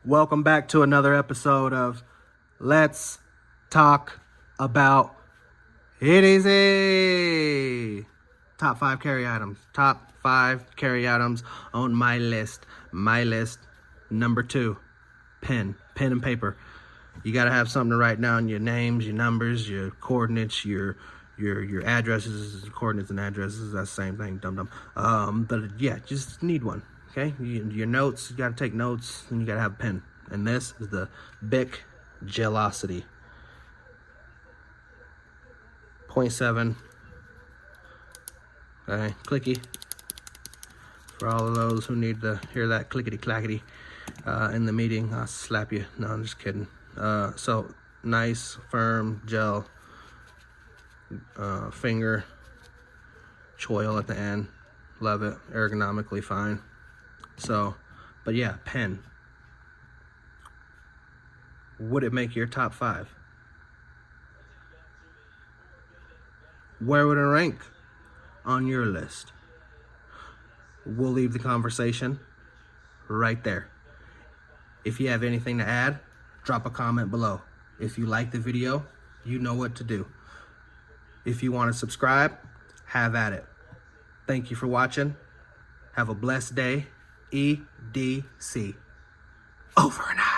Welcome back to another episode of Let's Talk About EDC. Top 5 carry items. Top 5 carry items on my list. My list, number 2, pen and paper. You got to have something to write down your names, your numbers, your coordinates, your addresses, coordinates and addresses. That's the same thing, dum-dum. But yeah, just need one. Okay, your notes, you got to take notes, and you got to have a pen. And this is the Bic Gelosity 0.7. Okay, clicky. For all of those who need to hear that clickety-clackety in the meeting, I'll slap you. No, I'm just kidding. So, nice, firm gel, finger, choil at the end. Love it, ergonomically fine. So, but yeah, pen. Would it make your top 5? Where would it rank on your list? We'll leave the conversation right there. If you have anything to add, drop a comment below. If you like the video, you know what to do. If you want to subscribe, have at it. Thank you for watching. Have a blessed day. EDC. Over and out.